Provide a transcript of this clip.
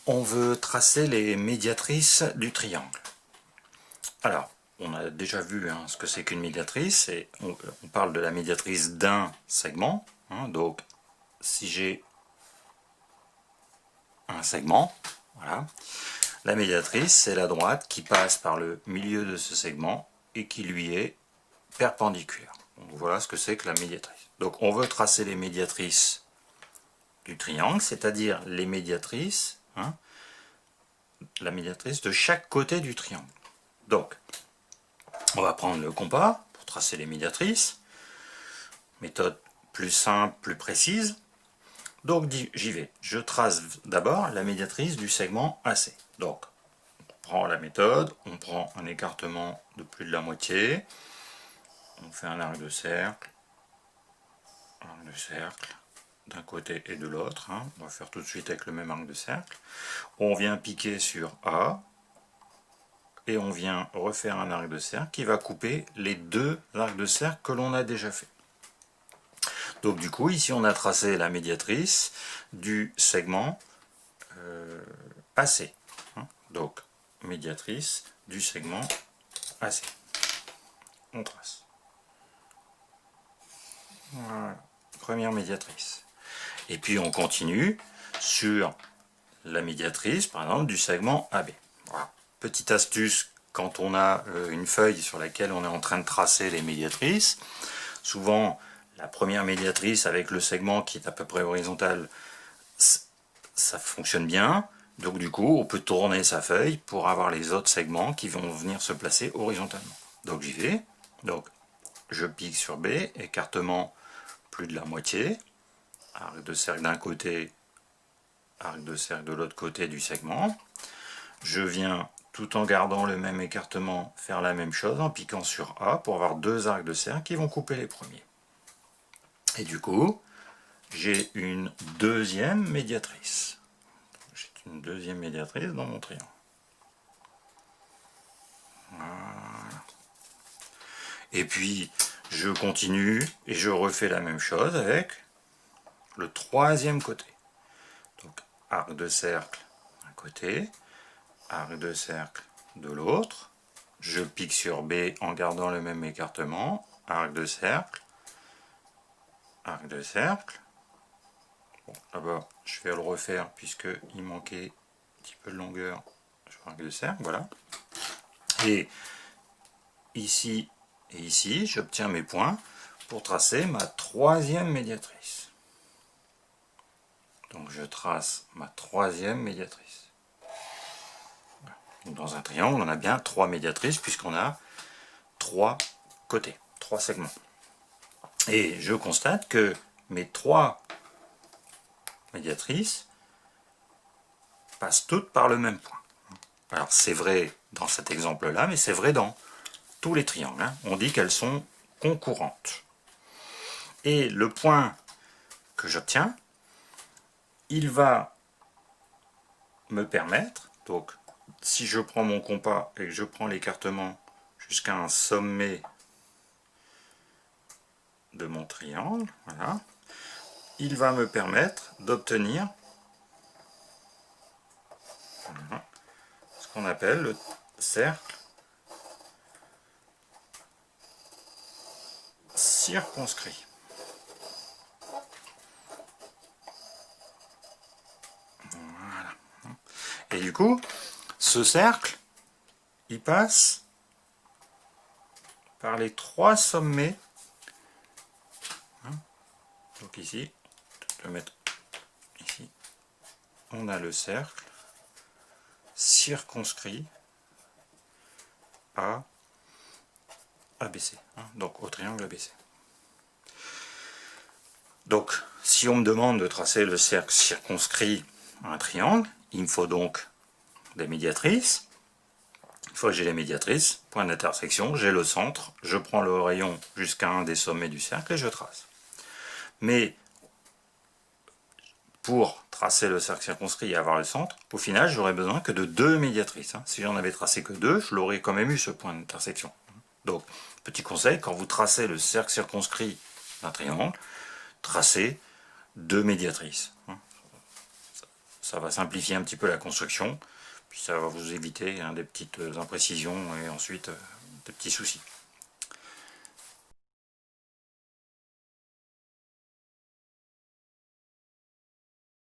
On veut tracer les médiatrices du triangle. Alors, on a déjà vu ce que c'est qu'une médiatrice, et on parle de la médiatrice d'un segment. Donc, si j'ai un segment, voilà, la médiatrice, c'est la droite qui passe par le milieu de ce segment et qui lui est perpendiculaire. Donc, voilà ce que c'est que la médiatrice. Donc, on veut tracer les médiatrices du triangle, c'est-à-dire les médiatrices, la médiatrice de chaque côté du triangle. Donc, on va prendre le compas pour tracer les médiatrices. Méthode plus simple, plus précise. Donc j'y vais. Je trace d'abord la médiatrice du segment AC. Donc, on prend la méthode, on prend un écartement de plus de la moitié, on fait un arc de cercle d'un côté et de l'autre. On va faire tout de suite avec le même arc de cercle. On vient piquer sur A, et on vient refaire un arc de cercle qui va couper les deux arcs de cercle que l'on a déjà fait. Donc du coup, ici on a tracé la médiatrice du segment AC. Donc, médiatrice du segment AC. On trace. Voilà, première médiatrice. Et puis on continue sur la médiatrice, par exemple, du segment AB. Voilà. Petite astuce, quand on a une feuille sur laquelle on est en train de tracer les médiatrices, souvent la première médiatrice avec le segment qui est à peu près horizontal, ça fonctionne bien. Donc du coup, on peut tourner sa feuille pour avoir les autres segments qui vont venir se placer horizontalement. Donc j'y vais. Donc je pique sur B, écartement plus de la moitié, arc de cercle d'un côté, arc de cercle de l'autre côté du segment. Je viens, tout en gardant le même écartement, faire la même chose en piquant sur A pour avoir deux arcs de cercle qui vont couper les premiers. Et du coup, j'ai une deuxième médiatrice. J'ai une deuxième médiatrice dans mon triangle. Voilà. Et puis, je continue et je refais la même chose avec le troisième côté. Donc, arc de cercle d'un côté, arc de cercle de l'autre. Je pique sur B en gardant le même écartement, arc de cercle, arc de cercle. Bon, là-bas, je vais le refaire puisqu'il manquait un petit peu de longueur sur arc de cercle, voilà. Et ici et ici, j'obtiens mes points pour tracer ma troisième médiatrice. Donc je trace ma troisième médiatrice. Donc dans un triangle, on a bien trois médiatrices puisqu'on a trois côtés, trois segments. Et je constate que mes trois médiatrices passent toutes par le même point. Alors c'est vrai dans cet exemple-là, mais c'est vrai dans tous les triangles. On dit qu'elles sont concurrentes. Et le point que j'obtiens, il va me permettre, donc si je prends mon compas et que je prends l'écartement jusqu'à un sommet de mon triangle, voilà, il va me permettre d'obtenir ce qu'on appelle le cercle circonscrit. Voilà. Et du coup, ce cercle, il passe par les trois sommets. Donc ici, je vais le mettre ici. On a le cercle circonscrit à ABC, donc au triangle ABC. Donc, si on me demande de tracer le cercle circonscrit à un triangle, il me faut donc des médiatrices. Une fois que j'ai les médiatrices, point d'intersection, j'ai le centre, je prends le rayon jusqu'à un des sommets du cercle et je trace. Mais pour tracer le cercle circonscrit et avoir le centre, au final, j'aurais besoin que de deux médiatrices. Si j'en avais tracé que deux, je l'aurais quand même eu ce point d'intersection. Donc, petit conseil, quand vous tracez le cercle circonscrit d'un triangle, tracez deux médiatrices. ça va simplifier un petit peu la construction, puis ça va vous éviter des petites imprécisions et ensuite des petits soucis.